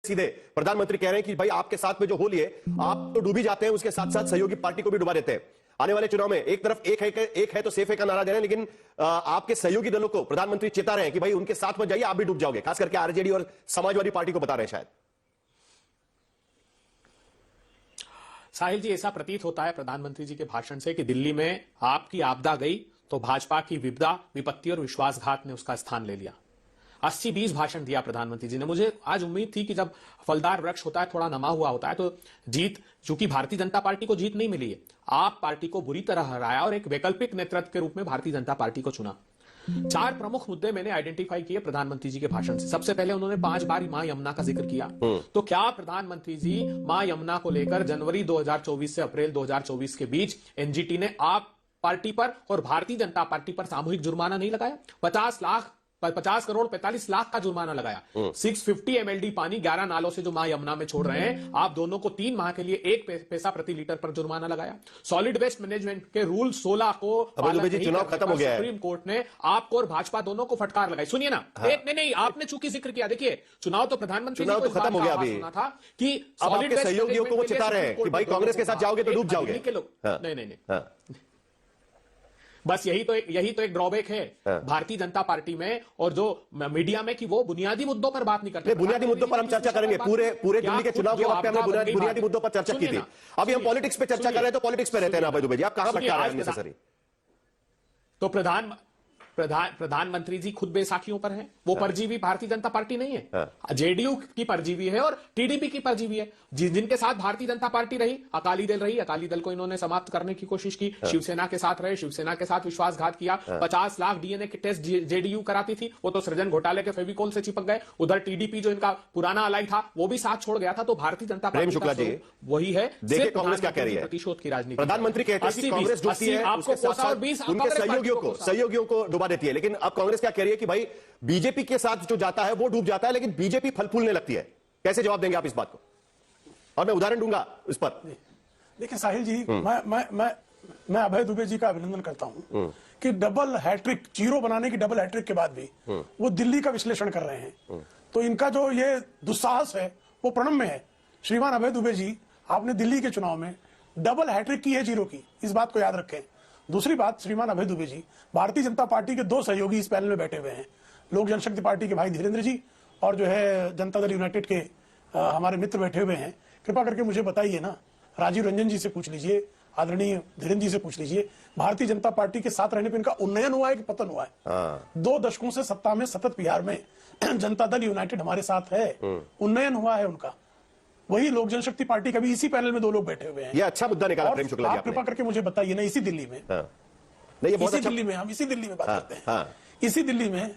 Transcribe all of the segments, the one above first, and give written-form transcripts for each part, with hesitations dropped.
सीधे प्रधानमंत्री कह रहे हैं कि भाई आपके साथ में जो हो लिए आप तो डूबी जाते हैं, उसके साथ साथ सहयोगी पार्टी को भी डुबा देते हैं। आने वाले चुनाव में एक तरफ एक है तो सेफ है का नारा दे रहे हैं, लेकिन आपके सहयोगी दलों को प्रधानमंत्री चेता रहे हैं कि भाई उनके साथ मत जाइए, आप भी डूब जाओगे। खास करके आरजेडी और समाजवादी पार्टी को बता रहे हैं शायद। साहिल जी, ऐसा प्रतीत होता है प्रधानमंत्री जी के भाषण से कि दिल्ली में आपकी आपदा गई तो भाजपा की विपदा, विपत्ति और विश्वासघात ने उसका स्थान ले लिया। 80-20 भाषण दिया प्रधानमंत्री जी ने। मुझे आज उम्मीद थी कि जब फलदार वृक्ष होता है, थोड़ा नमा हुआ होता है, तो जीत, चूंकि भारतीय जनता पार्टी को जीत नहीं मिली है, आप पार्टी को बुरी तरह हराया और एक वैकल्पिक नेतृत्व के रूप में भारतीय जनता पार्टी को चुना। 4 प्रमुख मुद्दे मैंने आइडेंटिफाई किए प्रधानमंत्री जी के भाषण से। सबसे पहले उन्होंने 5 बार मां यमुना का जिक्र किया। तो क्या प्रधानमंत्री जी मां यमुना को लेकर जनवरी 2024 से अप्रैल 2024 के बीच एनजीटी ने आप पार्टी पर और भारतीय जनता पार्टी पर सामूहिक जुर्माना नहीं लगाया? 50 करोड़ 45 लाख का जुर्माना लगाया। 650 MLD पानी 11 नालों से जो मां यमुना में छोड़ रहे हैं, आप दोनों को 3 माह के लिए 1 पैसा प्रति लीटर पर जुर्माना लगाया। सॉलिड वेस्ट मैनेजमेंट के रूल 16 को चुनाव खत्म हो गया है। सुप्रीम कोर्ट ने आपको और भाजपा दोनों को फटकार लगाई। सुनिए ना, एक नहीं, आपने चूंकि जिक्र किया, देखिए चुनाव तो प्रधानमंत्री चुनाव तो खत्म हो गया अभी था कि अब आपके सहयोगियों को वो चिता रहे हैं कि भाई कांग्रेस के साथ जाओगे तो डूब जाओगे। नहीं, बस यही तो एक ड्रॉबैक है भारतीय जनता पार्टी में और जो मीडिया में कि वो बुनियादी मुद्दों पर बात नहीं करते। बुनियादी मुद्दों पर हम चर्चा करेंगे। पूरे दिल्ली के चुनाव के वक्त हमने बुनियादी मुद्दों पर चर्चा की थी। अभी हम पॉलिटिक्स पे चर्चा कर रहे हैं, तो पॉलिटिक्स पे रहते हैं ना अभय दुबे जी, आप कहां भटका रहे हैं अननेसेसरी? तो प्रधानमंत्री जी खुद बैसाखियों पर हैं। वो परजीवी भारतीय जनता पार्टी नहीं है, जेडीयू की परजीवी है और टीडीपी की परजीवी है। जिनके साथ भारतीय जनता पार्टी रही, अकाली दल को इन्होंने समाप्त करने की कोशिश की। शिवसेना के साथ रहे, शिवसेना के साथ विश्वासघात किया। 50 लाख डीएनए के टेस्ट जेडीयू कराती थी, वो तो सृजन घोटाले के फेविकोल से चिपक गए। उधर टीडीपी जो इनका पुराना अलाई था, वो भी साथ छोड़ गया था। तो भारतीय जनता पार्टी शुक्ला जी वही है। देखिए कांग्रेस क्या कह रही है, प्रतिशोध की राजनीति। प्रधानमंत्री कहते हैं कि कांग्रेस जुटती है, आपको उनके सहयोगियों को डुबा देती है। लेकिन अब कांग्रेस क्या कह रही है कि भाई बीजेपी के साथ जो जाता है वो डूब जाता है, लेकिन बीजेपी फल फूलने लगती है। कैसे जवाब देंगे आप इस बात को? और मैं उदाहरण दूंगा इस पर। देखिए साहिल जी, मैं अभय दुबे जी का अभिनंदन करता हूं कि डबल हैट्रिक, जीरो बनाने की डबल हैट्रिक के बाद भी वो दिल्ली का विश्लेषण कर रहे हैं। तो इनका जो ये दुस्साहस है वो प्रणम्य है। श्रीमान अभय दुबे जी, आपने दिल्ली के चुनाव में डबल हैट्रिक की है, जीरो की, इस बात को याद रखें। दूसरी बात, श्रीमान अभय दुबे जी, भारतीय जनता पार्टी के 2 सहयोगी इस पैनल में बैठे हुए हैं, लोक जनशक्ति पार्टी के भाई धीरेन्द्र जी और जो है जनता दल यूनाइटेड के हमारे मित्र बैठे हुए हैं। कृपा करके मुझे बताइए ना, राजीव रंजन जी से पूछ लीजिए, आदरणीय धीरेन्द्र जी से पूछ लीजिए, भारतीय जनता पार्टी के साथ रहने पर इनका उन्नयन हुआ है कि पतन हुआ है? 2 दशकों से सत्ता में सतत बिहार में जनता दल यूनाइटेड हमारे साथ है, उन्नयन हुआ है उनका। वही लोक जनशक्ति पार्टी का भी इसी पैनल में 2 लोग बैठे हुए हैं। ये अच्छा मुद्दा निकाला प्रेम शुक्ला जी आप कृपा करके मुझे बताइए ना, इसी दिल्ली में, नहीं, ये बहुत अच्छा। दिल्ली में हम इसी दिल्ली में बात करते हैं। इसी दिल्ली में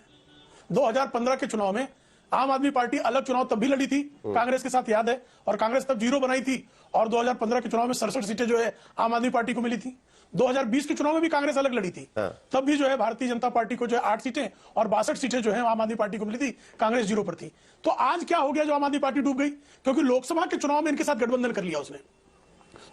2015 के चुनाव में आम आदमी पार्टी अलग चुनाव तब भी लड़ी थी कांग्रेस के साथ, याद है, और कांग्रेस तब जीरो बनाई थी। और 2015 के चुनाव में 67 सीटें जो है आम आदमी पार्टी को मिली थी। 2020 के चुनाव में भी कांग्रेस अलग लड़ी थी, तब भी जो है भारतीय जनता पार्टी को जो है 8 सीटें और 62 सीटें जो है आम आदमी पार्टी को मिली थी, कांग्रेस जीरो पर थी। तो आज क्या हो गया जो आम आदमी पार्टी डूब गई? क्योंकि लोकसभा के चुनाव में इनके साथ गठबंधन कर लिया उसने।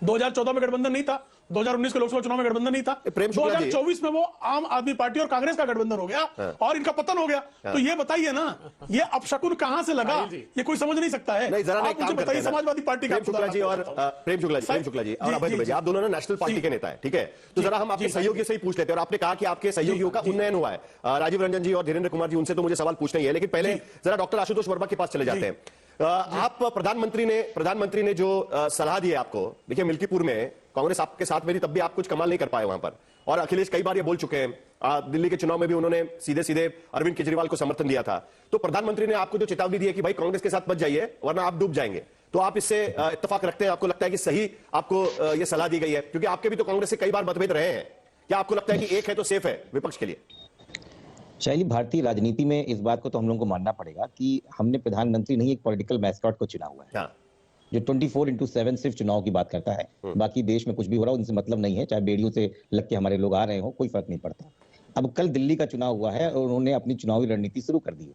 2014 में गठबंधन नहीं था, 2019 के लोकसभा चुनाव में गठबंधन नहीं था, 2024 में वो आम आदमी पार्टी और कांग्रेस का गठबंधन हो गया और इनका पतन हो गया। तो ये बताइए ना, ये अपशकुन कहां से लगा? ये कोई समझ नहीं सकता है। नहीं, जरा आप मुझे बताइए, समाजवादी पार्टी का शुक्ला जी और प्रेम शुक्ला जी और अभय दुबे जी, आप दोनों ना नेशनल पार्टी के नेता है, ठीक है? तो जरा हम आपके सहयोगियों से ही पूछ लेते हैं। और आपने कहा कि आपके सहयोगियों का उन्नयन हुआ है, राजीव रंजन जी और धीरेन्द्र कुमार जी, उनसे तो मुझे सवाल पूछना ही है। लेकिन पहले जरा डॉक्टर आशुतोष वर्मा के पास चले जाते हैं। आप प्रधानमंत्री ने जो सलाह दी है आपको, देखिए मिल्कीपुर में कांग्रेस आपके साथ में थी, तब भी आप कुछ कमाल नहीं कर पाए वहां पर। और अखिलेश कई बार ये बोल चुके हैं, दिल्ली के चुनाव में भी उन्होंने सीधे सीधे अरविंद केजरीवाल को समर्थन दिया था। तो प्रधानमंत्री ने आपको जो चेतावनी दी है कि भाई कांग्रेस के साथ मत जाइए वरना आप डूब जाएंगे, तो आप इससे इत्तेफाक रखते हैं? आपको लगता है कि सही आपको ये सलाह दी गई है? क्योंकि आपके भी तो कांग्रेस से कई बार मतभेद रहे हैं। क्या आपको लगता है कि एक है तो सेफ है विपक्ष के लिए? शैली, भारतीय राजनीति में इस बात को तो हम लोगों को मानना पड़ेगा कि हमने प्रधानमंत्री नहीं, एक पॉलिटिकल मैस्कॉट को चुना हुआ है जो 24/7 सिर्फ चुनाव की बात करता है। बाकी देश में कुछ भी हो रहा है उनसे मतलब नहीं है, चाहे बेड़ियों से लग के हमारे लोग आ रहे हो, कोई फर्क नहीं पड़ता। अब कल दिल्ली का चुनाव हुआ है और उन्होंने अपनी चुनावी रणनीति शुरू कर दी है।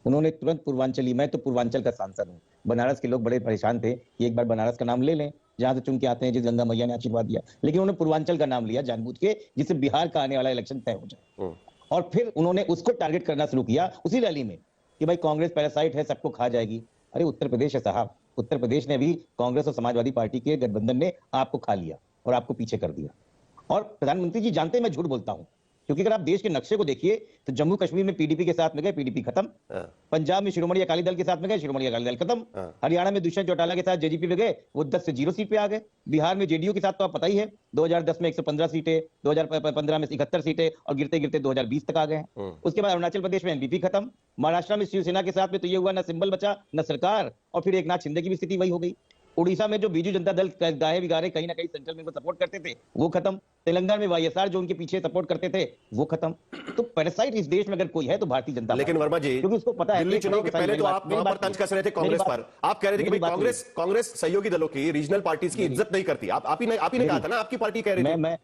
उन्होंने तुरंत पूर्वांचली, मैं तो पूर्वांचल का सांसद हूँ, बनारस के लोग बड़े परेशान थे कि एक बार बनारस का नाम ले लें, जहां से चुन के आते हैं, जिस गंगा मैया ने आशीर्वाद दिया, लेकिन उन्होंने पूर्वांचल का नाम लिया जानबूझ के, जिससे बिहार का आने वाला इलेक्शन तय हो जाए। और फिर उन्होंने उसको टारगेट करना शुरू किया उसी रैली में कि भाई कांग्रेस पैरासाइट है, सबको खा जाएगी। अरे उत्तर प्रदेश है साहब, उत्तर प्रदेश ने अभी कांग्रेस और समाजवादी पार्टी के गठबंधन ने आपको खा लिया और आपको पीछे कर दिया। और प्रधानमंत्री जी जानते हैं मैं झूठ बोलता हूं, क्योंकि अगर आप देश के नक्शे को देखिए तो जम्मू कश्मीर में पीडीपी के साथ में गए, पीडीपी खत्म। पंजाब में शिरोमणि अकाली दल के साथ में गए, शिरोमणि अकाली दल खत्म। हरियाणा में दुष्यंत चौटाला के साथ जेजेपी में गए, वो 10 से 0 सीट पे आ गए। बिहार में जेडीयू के साथ तो आप पता ही है, 2010 में 115 सीटें, 2015 में 71 सीटें और गिरते गिरते 2020 तक आ गए। उसके बाद अरुणाचल प्रदेश में एनपीपी खत्म। महाराष्ट्र में शिवसेना के साथ में तो ये हुआ, ना सिंबल बचा न सरकार, और फिर एक नाथ शिंदे की भी स्थिति वही हो गई। उड़ीसा में जो बीजू जनता दल गाहे बिगारे कहीं ना कहीं सेंट्रल में वो सपोर्ट करते थे, वो खत्म। तेलंगाना में वाईएसआर जो उनके पीछे सपोर्ट करते थे, वो खत्म। तो पैरासाइट इस देश में अगर कोई है तो भारतीय जनता पार्टी। लेकिन वर्मा जी, क्योंकि उसको पता है दिल्ली चुनाव के पहले तो आप वहां पर तंज कस रहे थे कांग्रेस पर। आप कह रहे थे कि भाई कांग्रेस सहयोगी दलों की, रीजनल पार्टीज की इज्जत नहीं करती। आप ही ने कहा था ना, आपकी पार्टी कह रही थी। मैं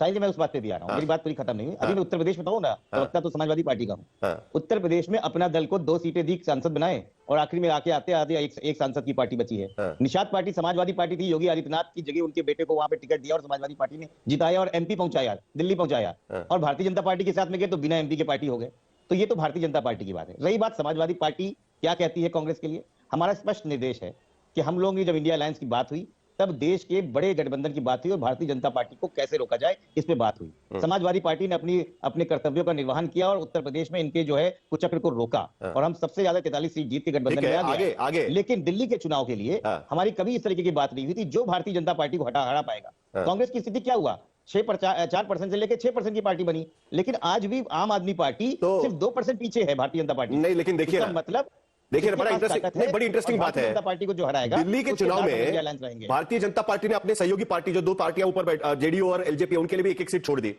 साहिल जी, मैं उस बात पे भी आ रहा हूँ, मेरी बात पूरी खत्म नहीं हुई। अभी मैं उत्तर प्रदेश में बताऊँ ना, प्रवक्ता तो समाजवादी पार्टी का हूँ। उत्तर प्रदेश में अपना दल को 2 सीटें दी, सांसद बनाए, और आखिरी में आते आते एक सांसद की पार्टी बची है। निषाद पार्टी समाजवादी पार्टी थी, योगी आदित्यनाथ की जगह उनके बेटे को वहां पे टिकट दिया और समाजवादी पार्टी ने जिताया और एमपी पहुंचाया, दिल्ली पहुंचाया। और भारतीय जनता पार्टी के साथ में गए तो बिना एमपी के पार्टी हो गए। तो ये तो भारतीय जनता पार्टी की बात है। रही बात समाजवादी पार्टी क्या कहती है कांग्रेस के लिए, हमारा स्पष्ट निर्देश है कि हम लोगों की जब इंडिया अलायंस की बात हुई तब देश के बड़े गठबंधन की बात हुई और भारतीय जनता पार्टी को कैसे रोका जाए इस पे बात हुई। समाजवादी पार्टी ने अपने कर्तव्यों का निर्वहन किया और उत्तर प्रदेश में इनके जो है कुचक्र को रोका, और हम सबसे ज्यादा 43 सीट जीत के गठबंधन में आ गए। आगे लेकिन दिल्ली के चुनाव के लिए हमारी कभी इस तरीके की बात नहीं हुई थी जो भारतीय जनता पार्टी को हरा पाएगा। कांग्रेस की स्थिति क्या हुआ, 4% से लेकर 6% की पार्टी बनी, लेकिन आज भी आम आदमी पार्टी सिर्फ 2% पीछे है भारतीय जनता पार्टी। नहीं, लेकिन देखिए मतलब देखिए बड़ी इंटरेस्टिंग बात है। जनता पार्टी को जो हराएगा दिल्ली के चुनाव में भारतीय जनता पार्टी ने अपने सहयोगी पार्टी जो 2 पार्टियां ऊपर जेडीयू और एलजेपी, उनके लिए भी एक सीट छोड़ दी।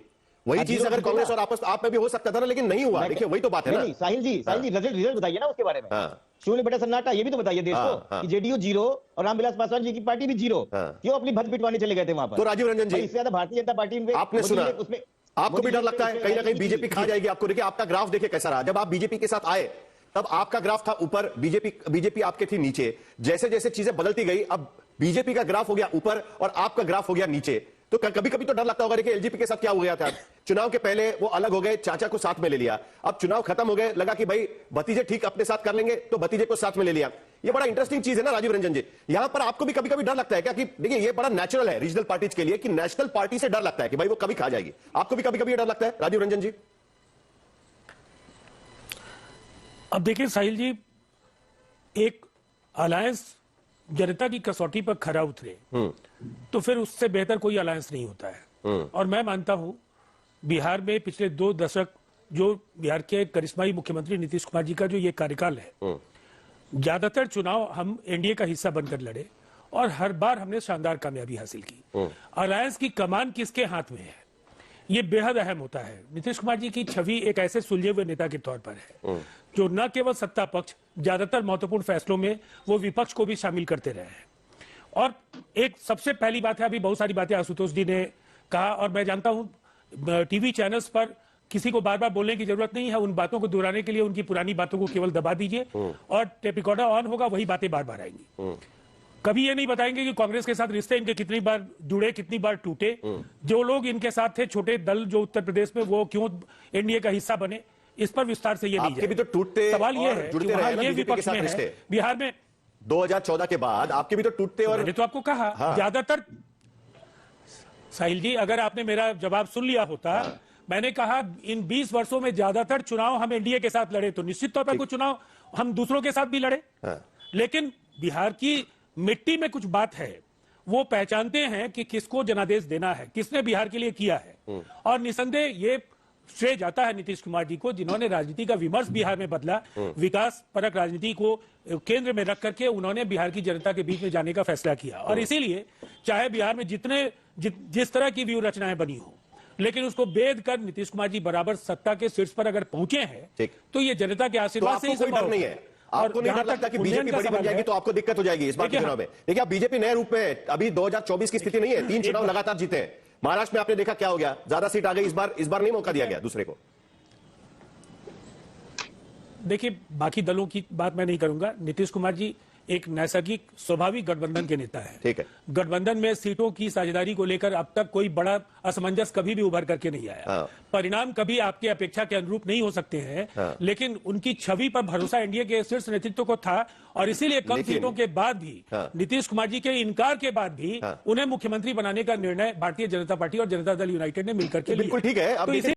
वही चीज अगर कांग्रेस और आपस आप में भी हो सकता था ना, लेकिन नहीं हुआ। देखिए वही तो बात है ना। साहिल जी रिजल्ट बताइए ना उसके बारे में। शून्य बटा सन्नाटा, ये भी तो बताइए देश को कि जेडीयू 0 और रामविलास पासवान जी की पार्टी भी 0, क्यों अपनी भद पिटवाने चले गए थे वहां पर। तो राजीव रंजन जी, इससे ज्यादा भारतीय जनता पार्टी में आपने सुना, आपको भी डर लगता है कहीं ना कहीं बीजेपी खा जाएगी आपको। देखिए आपका ग्राफ देखिए कैसा रहा। जब आप बीजेपी के साथ आए तब आपका ग्राफ था ऊपर, बीजेपी आपके थी नीचे। जैसे जैसे चीजें बदलती गई, अब बीजेपी का ग्राफ हो गया ऊपर और आपका ग्राफ हो गया नीचे। तो कभी कभी तो डर लगता होगा कि एलजेपी के साथ क्या हो गया था। चुनाव के पहले वो अलग हो गए, चाचा को साथ में ले लिया। अब चुनाव खत्म हो गए, लगा कि भाई भतीजे ठीक अपने साथ कर लेंगे, तो भतीजे को साथ में ले लिया। ये बड़ा इंटरेस्टिंग चीज है ना राजीव रंजन जी। यहां पर आपको भी कभी कभी डर लगता है क्या कि देखिए ये बड़ा नेचुरल है रीजनल पार्टीज के लिए कि नेशनल पार्टी से डर लगता है कि भाई वो कभी खा जाएगी। आपको भी कभी कभी डर लगता है राजीव रंजन जी? अब देखिए साहिल जी, एक अलायंस जनता की कसौटी पर खरा उतरे तो फिर उससे बेहतर कोई अलायंस नहीं होता है। और मैं मानता हूं बिहार में पिछले 2 दशक जो बिहार के करिश्माई मुख्यमंत्री नीतीश कुमार जी का जो ये कार्यकाल है, ज्यादातर चुनाव हम एनडीए का हिस्सा बनकर लड़े और हर बार हमने शानदार कामयाबी हासिल की। अलायंस की कमान किसके हाथ में है ये बेहद अहम होता है। नीतीश कुमार जी की छवि एक ऐसे सुलझे हुए नेता के तौर पर है जो न केवल सत्ता पक्ष, ज्यादातर महत्वपूर्ण फैसलों में वो विपक्ष को भी शामिल करते रहे हैं। और एक सबसे पहली बात है, अभी बहुत सारी बातें आशुतोष जी ने कहा और मैं जानता हूं टीवी चैनल्स पर किसी को बार बार बोलने की जरूरत नहीं है, उन बातों को दोहराने के लिए उनकी पुरानी बातों को केवल दबा दीजिए और टेप रिकॉर्डर ऑन होगा, वही बातें बार बार आएंगी। कभी ये नहीं बताएंगे कि कांग्रेस के साथ रिश्ते इनके कितनी बार जुड़े, कितनी बार टूटे, जो लोग इनके साथ थे, छोटे दल जो उत्तर प्रदेश में, वो क्यों एनडीए का हिस्सा बने, इस पर विस्तार से ये नहीं आपके भी तो टूटते सवाल ये है कि वहां ये विपक्ष में है बिहार में 2014 के बाद आपके भी तो टूटते। और मैंने तो आपको कहा ज्यादातर, साहिल जी अगर आपने मेरा जवाब सुन लिया होता, मैंने कहा इन 20 वर्षों में ज्यादातर चुनाव हम एनडीए के साथ लड़े, तो निश्चित तौर पर कुछ चुनाव हम दूसरों के साथ भी लड़े। लेकिन बिहार की मिट्टी में कुछ बात है, वो पहचानते हैं कि किसको जनादेश देना है, किसने बिहार के लिए किया है। और निसंदेह ये श्रेय जाता है नीतीश कुमार जी को, जिन्होंने राजनीति का विमर्श बिहार में बदला, विकास परक राजनीति को केंद्र में रख करके उन्होंने बिहार की जनता के बीच में जाने का फैसला किया। और इसीलिए चाहे बिहार में जिस तरह की व्यूह रचनाएं बनी हो, लेकिन उसको बेद कर नीतीश कुमार जी बराबर सत्ता के शीर्ष पर अगर पहुंचे हैं तो ये जनता के आशीर्वाद से ही संभव नहीं है। आपको नहीं डर लगता कि बीजेपी बड़ी बन जाएगी तो आपको दिक्कत हो जाएगी इस बार के चुनाव में? देखिए आप बीजेपी नए रूप में, अभी 2024 की स्थिति नहीं है, 3 चुनाव लगातार जीते हैं। महाराष्ट्र में आपने देखा क्या हो गया, ज्यादा सीट आ गई इस बार नहीं मौका दिया गया दूसरे को। देखिए बाकी दलों की बात मैं नहीं करूंगा, नीतीश कुमार जी एक नैसर्गिक स्वाभाविक गठबंधन के नेता है। ठीक है। गठबंधन में सीटों की साझेदारी को लेकर अब तक कोई बड़ा असमंजस कभी भी उभर करके नहीं आया। हाँ। परिणाम कभी आपकी अपेक्षा के अनुरूप नहीं हो सकते हैं, हाँ। लेकिन उनकी छवि पर भरोसा एनडीए के शीर्ष नेतृत्व को था और इसीलिए कम लेकिन- सीटों के बाद भी, हाँ। नीतीश कुमार जी के इनकार के बाद भी हाँ। उन्हें मुख्यमंत्री बनाने का निर्णय भारतीय जनता पार्टी और जनता दल यूनाइटेड ने मिलकर के लिया। बिल्कुल ठीक है। अब तो देखिए-